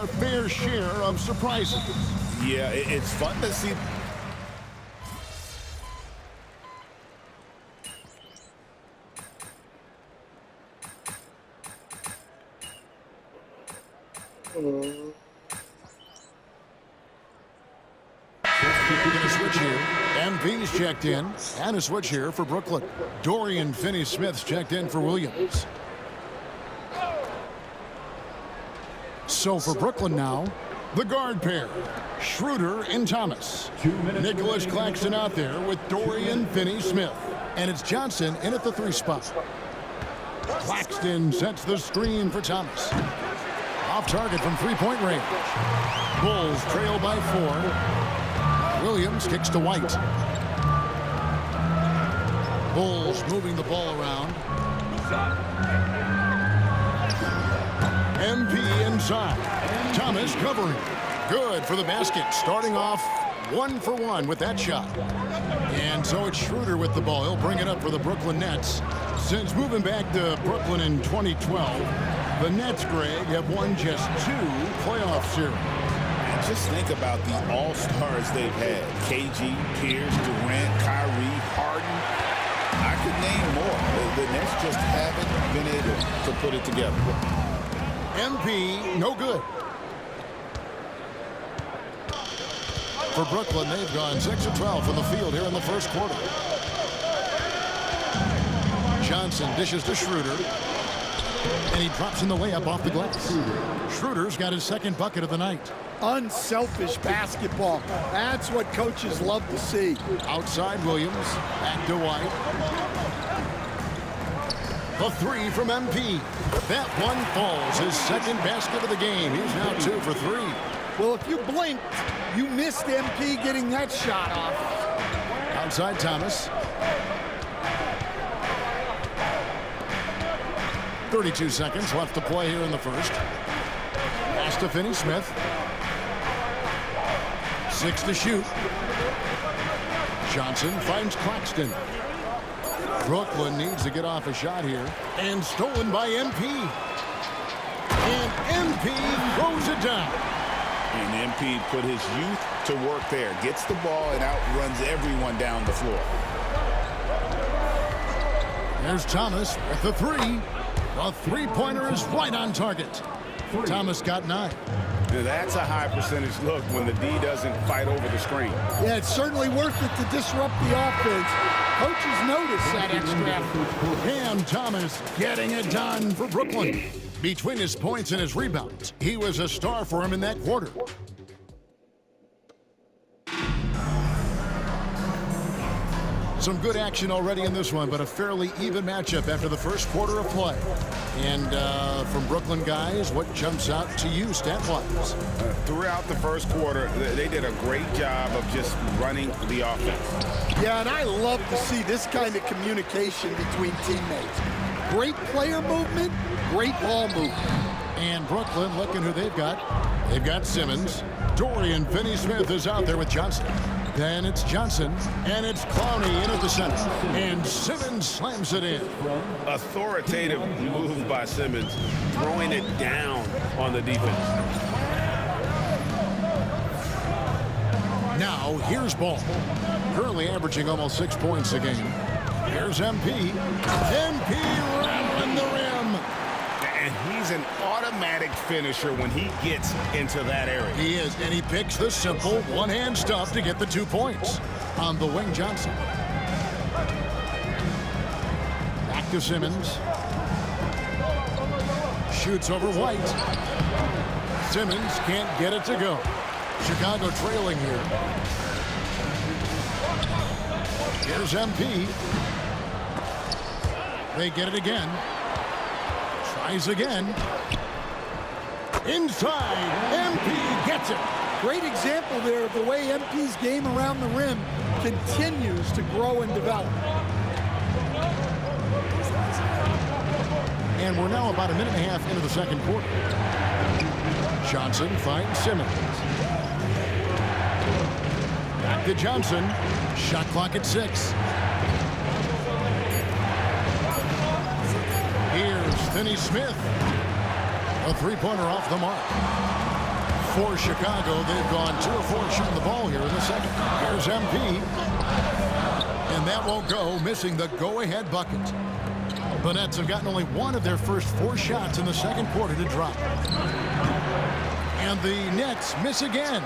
a fair share of surprises. Yeah, it's fun to see. We're going to switch here. MP's checked in. And a switch here for Brooklyn. Dorian Finney-Smith's checked in for Williams. So for Brooklyn now, the guard pair, Schroeder and Thomas. Nicholas Claxton out there with Dorian Finney-Smith. And it's Johnson in at the 3 spot. Claxton sets the screen for Thomas. Off target from three-point range. Bulls trail by 4. Williams kicks to White. Bulls moving the ball around. MP inside. Thomas covering. Good for the basket. Starting off 1 for 1 with that shot. And so it's Schroeder with the ball. He'll bring it up for the Brooklyn Nets. Since moving back to Brooklyn in 2012, the Nets, Greg, have won just 2 playoff series. And just think about the all-stars they've had. KG, Pierce, Durant, Kyrie, Harden. I could name more. The Nets just haven't been able to put it together. MP, no good. For Brooklyn, they've gone 6 of 12 from the field here in the first quarter. Johnson dishes to Schroeder. And he drops in the layup off the glass. Schroeder's got his 2nd bucket of the night. Unselfish basketball. That's what coaches love to see. Outside Williams. Back to White. The 3 from MP. That one falls. His 2nd basket of the game. He's now 2 for 3. Well, if you blinked, you missed MP getting that shot off. Outside Thomas. 32 seconds left to play here in the first. Pass to Finney-Smith. 6 to shoot. Johnson finds Claxton. Brooklyn needs to get off a shot here. And stolen by MP. And MP throws it down. And MP put his youth to work there. Gets the ball and outruns everyone down the floor. There's Thomas with the 3. The 3-pointer is right on target. Thomas got 9. That's a high percentage look when the D doesn't fight over the screen. Yeah, it's certainly worth it to disrupt the offense. Coaches notice that extra effort. Cam Thomas getting it done for Brooklyn. Between his points and his rebounds, he was a star for him in that quarter. Some good action already in this one, but a fairly even matchup after the first quarter of play. And from Brooklyn guys, what jumps out to you stat-wise? Throughout the first quarter, they did a great job of just running the offense. Yeah, and I love to see this kind of communication between teammates. Great player movement, great ball movement. And Brooklyn, looking who they've got. They've got Simmons. Dorian Finney-Smith is out there with Johnson. Then it's Johnson, and it's Clowney in at the center. And Simmons slams it in. Authoritative move by Simmons, throwing it down on the defense. Now, here's Ball. Currently averaging almost 6 points a game. Here's MP. MP rattling the rim. And he's an automatic finisher when he gets into that area. He is, and he picks the simple one-hand stuff to get the 2 points. On the wing, Johnson. Back to Simmons. Shoots over White. Simmons can't get it to go. Chicago trailing here. Here's MP. They get it again. Tries again. Inside. MP gets it. Great example there of the way MP's game around the rim continues to grow and develop. And we're now about a minute and a half into the second quarter. Johnson finds Simmons. Back to Johnson. Shot clock at 6. Here's Finney-Smith. A 3-pointer off the mark. For Chicago, they've gone 2 of 4 shooting the ball here in the second. Here's MP. And that won't go, missing the go-ahead bucket. The Nets have gotten only 1 of their first 4 shots in the second quarter to drop. And the Nets miss again.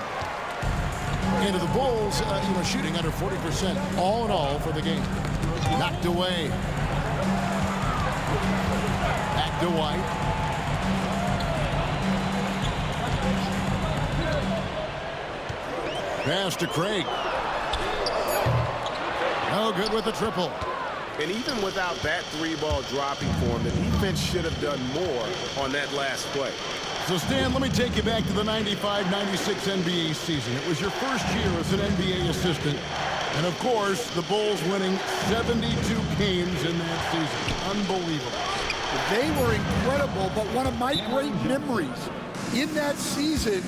Into the Bulls, shooting under 40% all in all for the game. Knocked away. Back to White. Pass to Craig. No good with the triple. And even without that 3-ball dropping for him, the defense should have done more on that last play. So, Stan, let me take you back to the 95-96 NBA season. It was your first year as an NBA assistant. And, of course, the Bulls winning 72 games in that season. Unbelievable. They were incredible, but one of my great memories in that season,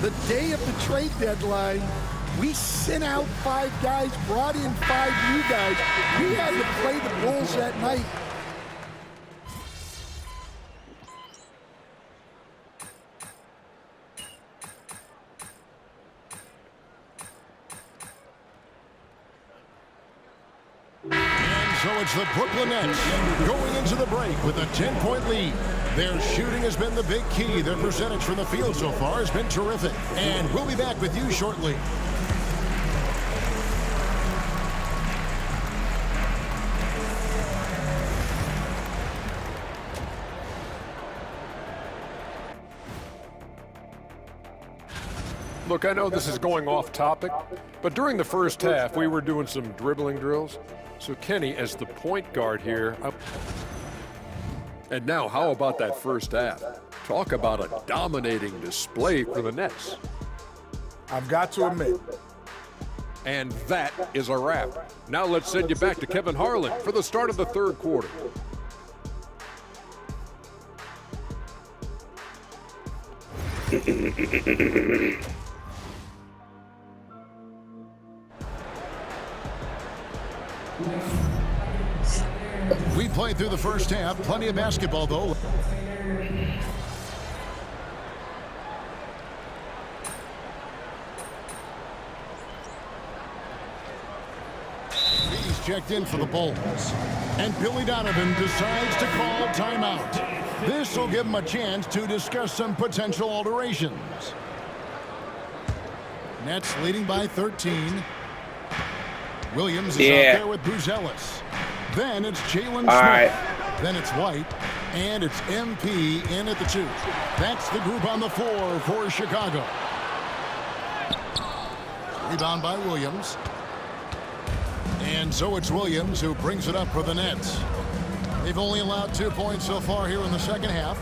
the day of the trade deadline, we sent out 5 guys, brought in 5 new guys. We had to play the Bulls that night. So it's the Brooklyn Nets going into the break with a 10-point lead. Their shooting has been the big key. Their percentage from the field so far has been terrific. And we'll be back with you shortly. Look, I know this is going off topic, but during the first half, we were doing some dribbling drills. So Kenny, as the point guard here, and now how about that first half? Talk about a dominating display for the Nets. I've got to admit. And that is a wrap. Now let's send you back to Kevin Harlan for the start of the third quarter. We played through the first half. Plenty of basketball, though. He's checked in for the Bulls. And Billy Donovan decides to call timeout. This will give him a chance to discuss some potential alterations. Nets leading by 13. Williams is out there with Buzelis. Then it's Jalen Smith. Right. Then it's White. And it's MP in at the 2. That's the group on the floor for Chicago. Rebound by Williams. And so it's Williams who brings it up for the Nets. They've only allowed 2 points so far here in the second half.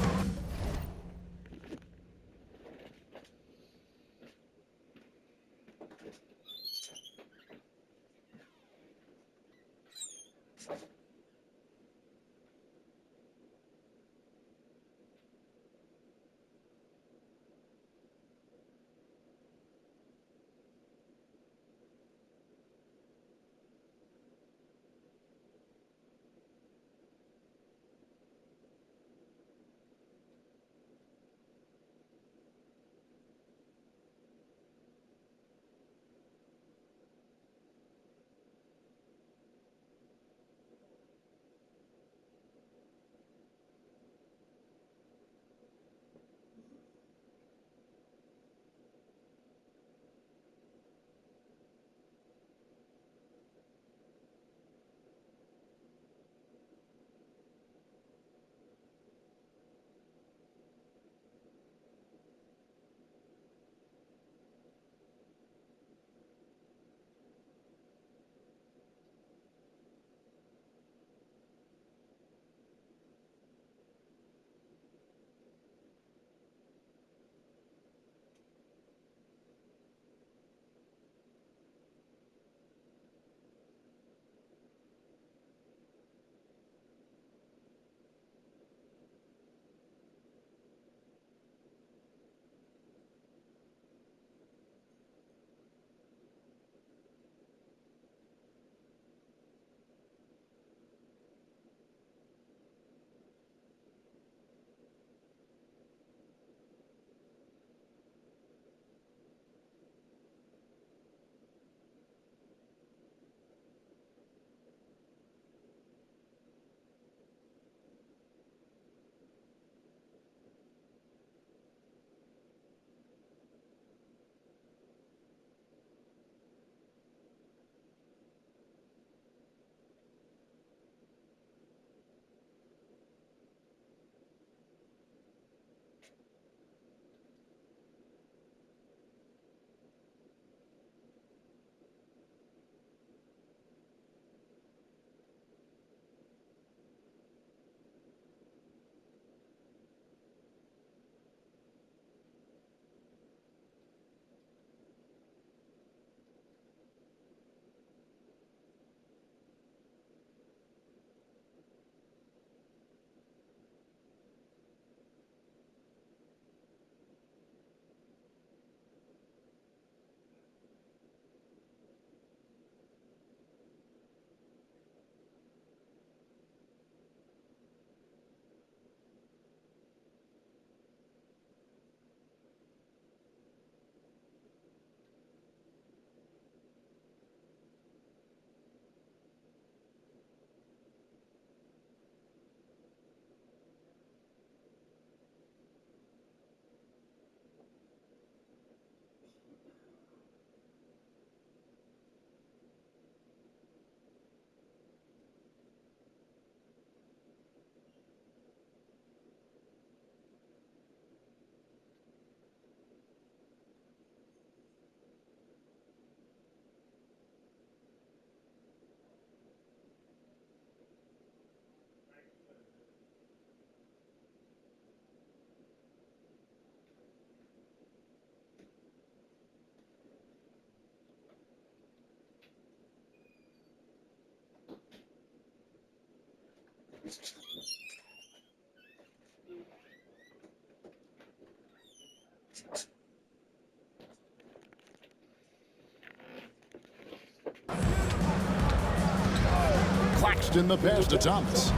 Claxton the pass to Thomas.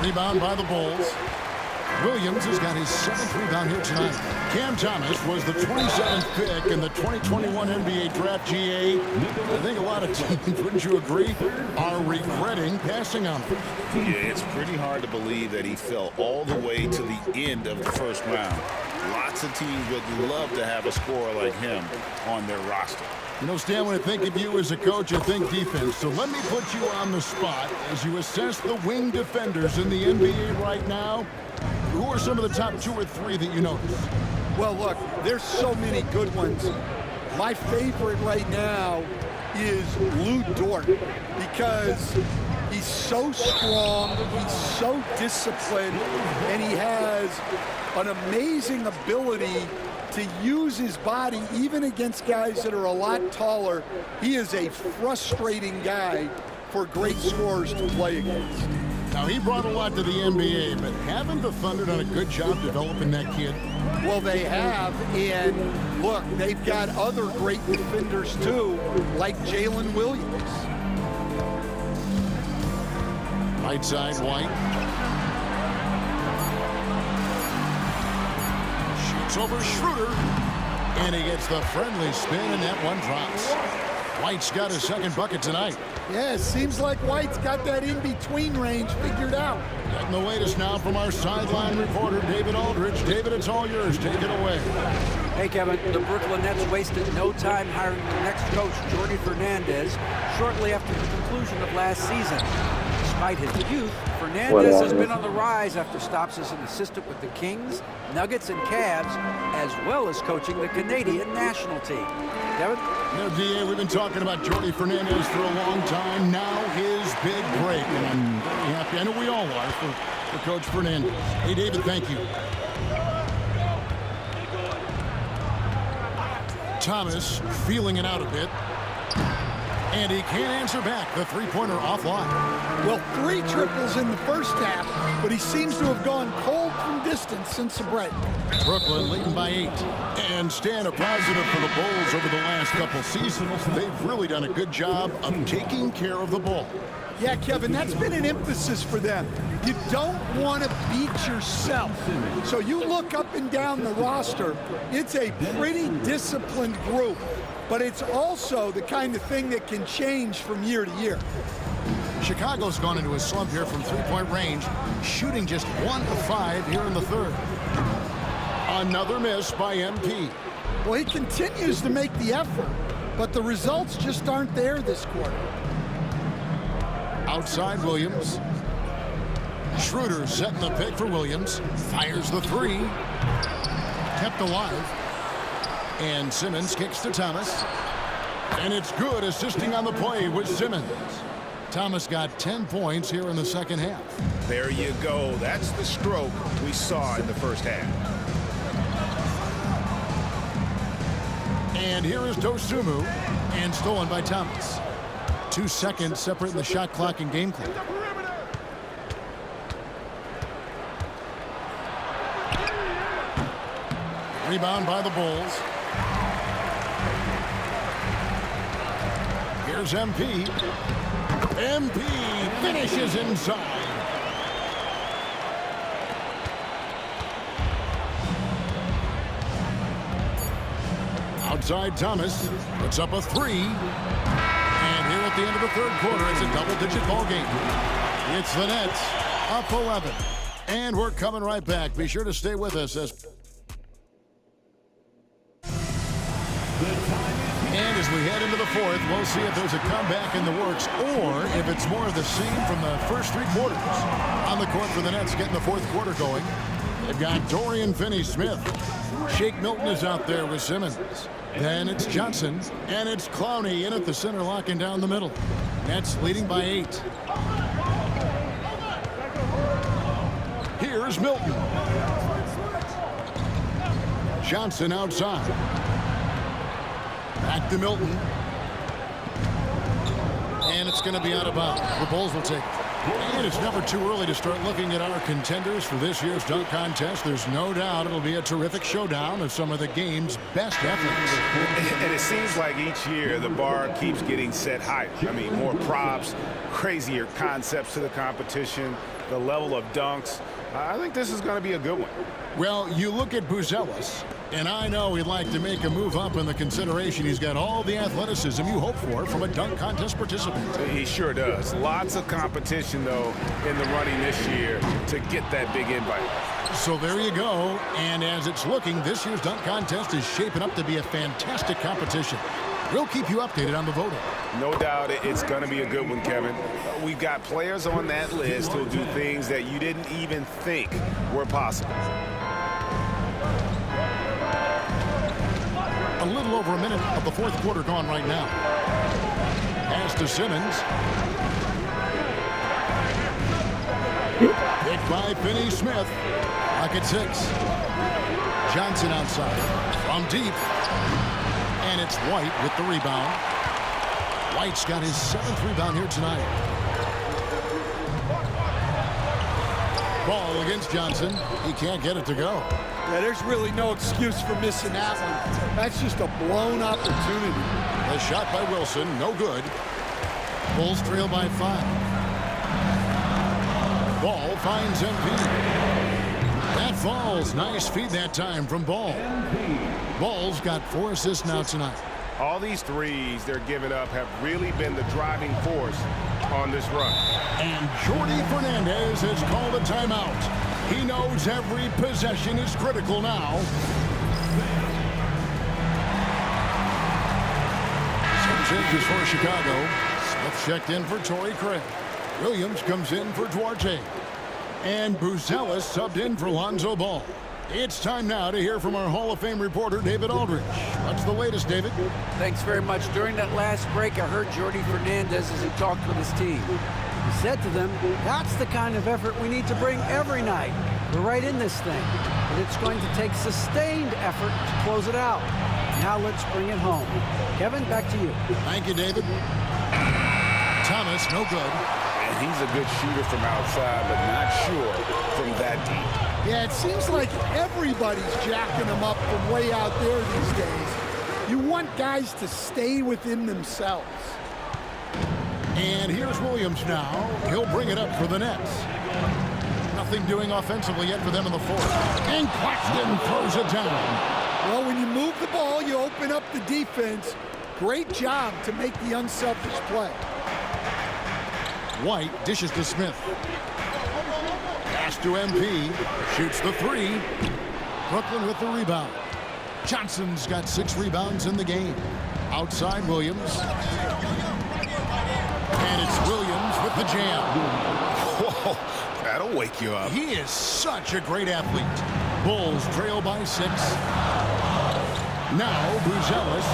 Rebound by the Bulls. Williams has got his 7th rebound here tonight. Cam Thomas was the 27th pick in the 2021 NBA Draft. GA. I think a lot of teams, wouldn't you agree, are regretting passing on him. Yeah, it's pretty hard to believe that he fell all the way to the end of the first round. Lots of teams would love to have a scorer like him on their roster. You know, Stan, when I think of you as a coach, I think defense. So let me put you on the spot as you assess the wing defenders in the NBA right now. Who are some of the top 2 or 3 that you notice? Well, look, there's so many good ones. My favorite right now is Lou Dort because he's so strong, he's so disciplined, and he has an amazing ability to use his body even against guys that are a lot taller. He is a frustrating guy for great scorers to play against. Now, he brought a lot to the NBA, but haven't the Thunder done a good job developing that kid? Well, they have, and look, they've got other great defenders too, like Jalen Williams. Right side, White. Shoots over Schroeder, and he gets the friendly spin, and that one drops. White's got his 2nd bucket tonight. Yeah, it seems like White's got that in-between range figured out. Getting the latest now from our sideline reporter, David Aldridge. David, it's all yours. Take it away. Hey, Kevin, the Brooklyn Nets wasted no time hiring the next coach, Jordi Fernandez, shortly after the conclusion of last season. Despite his youth, Fernandez has been on the rise after stops as an assistant with the Kings, Nuggets, and Cavs, as well as coaching the Canadian national team. Kevin? You know, DA, we've been talking about Jordi Fernandez for a long time. Now his big break, and I'm very happy. I know we all are for Coach Fernandez. Hey, David, thank you. Thomas feeling it out a bit. And he can't answer back. The three-pointer offline. Well, 3 triples in the first half, but he seems to have gone cold from distance since the break. Brooklyn leading by 8. And Stan, a positive for the Bulls over the last couple seasons. They've really done a good job of taking care of the ball. Yeah, Kevin, that's been an emphasis for them. You don't want to beat yourself. So you look up and down the roster, it's a pretty disciplined group, but it's also the kind of thing that can change from year to year. Chicago's gone into a slump here from three-point range, shooting just 1 of 5 here in the third. Another miss by MP. Well, he continues to make the effort, but the results just aren't there this quarter. Outside Williams. Schroeder setting the pick for Williams. Fires the 3. Kept alive. And Simmons kicks to Thomas. And it's good, assisting on the play with Simmons. Thomas got 10 points here in the second half. There you go. That's the stroke we saw in the first half. And here is Dosunmu, and stolen by Thomas. 2 seconds separating the shot clock and game clock. Rebound by the Bulls. Here's MP. MP finishes inside. Outside Thomas puts up a 3. And here at the end of the third quarter, it's a double-digit ball game. It's the Nets up 11. And we're coming right back. Be sure to stay with us And as we head into the fourth, we'll see if there's a comeback in the works or if it's more of the same from the first 3 quarters. On the court for the Nets, getting the fourth quarter going. They've got Dorian Finney-Smith. Shake Milton is out there with Simmons. Then it's Johnson, and it's Clowney in at the center, locking down the middle. Nets leading by 8. Here's Milton. Johnson outside. Back to Milton. And it's going to be out of bounds. The Bulls will take it. And it's never too early to start looking at our contenders for this year's dunk contest. There's no doubt it'll be a terrific showdown of some of the game's best athletes. And it seems like each year the bar keeps getting set higher. I mean, more props, crazier concepts to the competition, the level of dunks. I think this is going to be a good one. Well, you look at Buzelis, and I know he'd like to make a move up in the consideration. He's got all the athleticism you hope for from a dunk contest participant. He sure does. Lots of competition, though, in the running this year to get that big invite. So there you go. And as it's looking, this year's dunk contest is shaping up to be a fantastic competition. We'll keep you updated on the voting. No doubt it's going to be a good one, Kevin. We've got players on that list who'll do things that you didn't even think were possible. A little over a minute of the fourth quarter gone right now. Pass to Simmons. Picked by Finney-Smith. Pocket 6. Johnson outside. From deep. And it's White with the rebound. White's got his 7th rebound here tonight. Ball against Johnson. He can't get it to go. Yeah, there's really no excuse for missing that one. That's just a blown opportunity. The shot by Wilson, no good. Bulls trail by 5. Ball finds MP. That falls. Nice feed that time from Ball. Ball's got 4 assists now tonight. All these threes they're giving up have really been the driving force on this run. And Jordi Fernandez has called a timeout. He knows every possession is critical now. Some changes for Chicago. Smith checked in for Torrey Craig. Williams comes in for Duarte. And Buzelis subbed in for Lonzo Ball. It's time now to hear from our Hall of Fame reporter, David Aldridge. What's the latest, David? Thanks very much. During that last break, I heard Jordi Fernandez as he talked with his team. He said to them, that's the kind of effort we need to bring every night. We're right in this thing, but it's going to take sustained effort to close it out. Now let's bring it home. Kevin, back to you. Thank you, David. Thomas, no good. And he's a good shooter from outside, but not sure from that deep. Yeah, it seems like everybody's jacking them up from way out there these days. You want guys to stay within themselves. And here's Williams now. He'll bring it up for the Nets. Nothing doing offensively yet for them in the fourth. And Claxton throws it down. Well, when you move the ball, you open up the defense. Great job to make the unselfish play. White dishes to Smith. Pass to MP. Shoots the 3. Brooklyn with the rebound. Johnson's got 6 rebounds in the game. Outside Williams. And it's Williams with the jam. Whoa, that'll wake you up. He is such a great athlete. Bulls trail by 6. Now Buzelis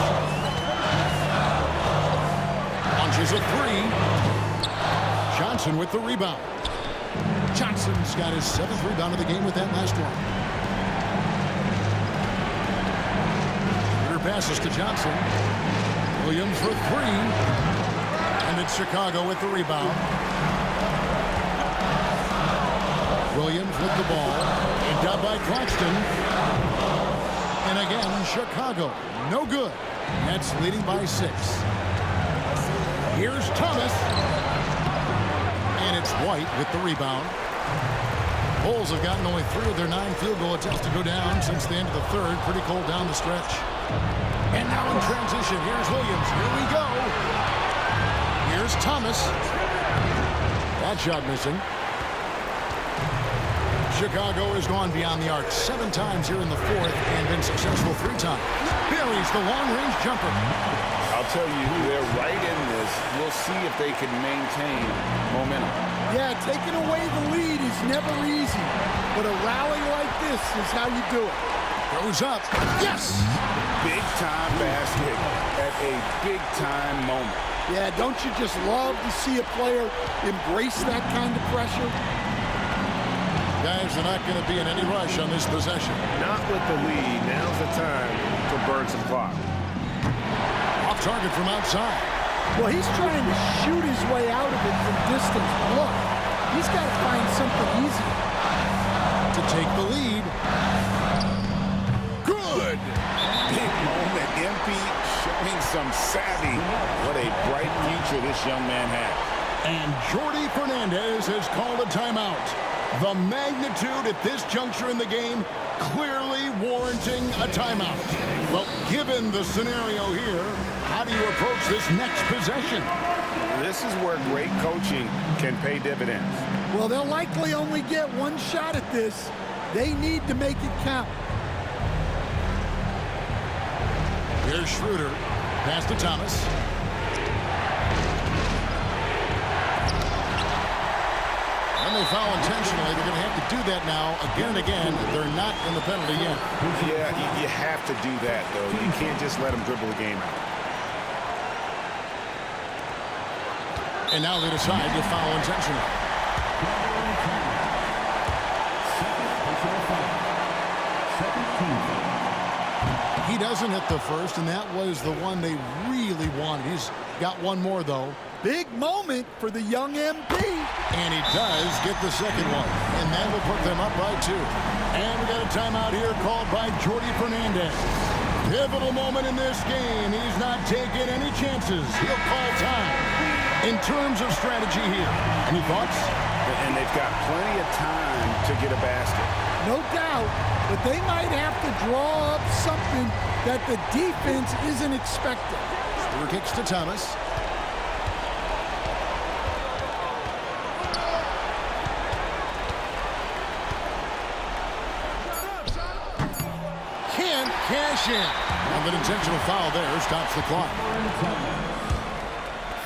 launches a 3. Johnson with the rebound. Johnson's got his 7th rebound of the game with that last one. Rear passes to Johnson. Williams for 3. And it's Chicago with the rebound. Williams with the ball. Aimed out by Claxton. And again, Chicago. No good. Nets leading by 6. Here's Thomas. And it's White with the rebound. Bulls have gotten only 3 of their 9 field goal attempts to go down since the end of the third. Pretty cold down the stretch. And now in transition, here's Williams. Here we go. Here's Thomas. That shot missing. Chicago has gone beyond the arc 7 times here in the fourth and been successful 3 times. Buries the long-range jumper. I'll tell you, they're right in this. We'll see if they can maintain momentum. Yeah, taking away the lead is never easy, but a rally like this is how you do it. Goes up. Yes! Big-time basket at a big-time moment. Yeah, don't you just love to see a player embrace that kind of pressure? Guys are not going to be in any rush on this possession. Not with the lead. Now's the time to burn some clock. Off target from outside. Well, he's trying to shoot his way out of it from distance. Look, he's got to find something easy to take the lead. Good. Big moment. MP showing some savvy. What a bright future this young man has. And Jordi Fernandez has called a timeout. The magnitude at this juncture in the game clearly warranting a timeout. Well, given the scenario here, how do you approach this next possession? This is where great coaching can pay dividends. Well, they'll likely only get one shot at this. They need to make it count. Here's Schroeder. Pass to Thomas. And they foul intentionally. They're going to have to do that now again and again. They're not in the penalty yet. Yeah, you have to do that, though. You can't just let them dribble the game out. And now they decide to foul intentionally. He doesn't hit the first, and that was the one they really wanted. He's got one more, though. Big moment for the young MP. And he does get the second one. And that will put them up by 2. And we got a timeout here called by Jordi Fernandez. Pivotal moment in this game. He's not taking any chances. He'll call time. In terms of strategy here, any thoughts? And they've got plenty of time to get a basket. No doubt, but they might have to draw up something that the defense isn't expecting. Schroeder kicks to Thomas. Can't cash in. And an intentional foul there stops the clock.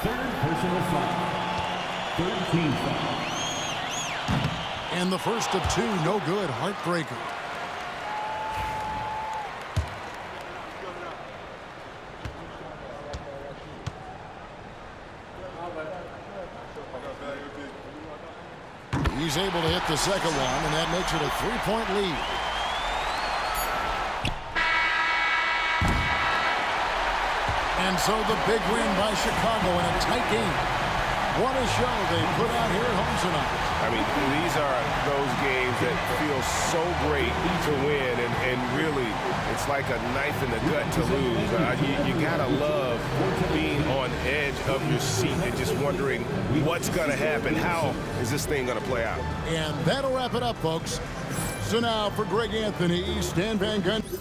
Third personal foul. 13 foul. And the first of 2, no good. Heartbreaker. He's able to hit the second one, and that makes it a 3-point lead. And so the big win by Chicago in a tight game. What a show they put out here at home tonight. I mean, these are those games that feel so great to win, and really, it's like a knife in the gut to lose. You gotta love being on edge of your seat and just wondering what's gonna happen. How is this thing gonna play out? And that'll wrap it up, folks. So now for Greg Anthony, Stan Van Gundy.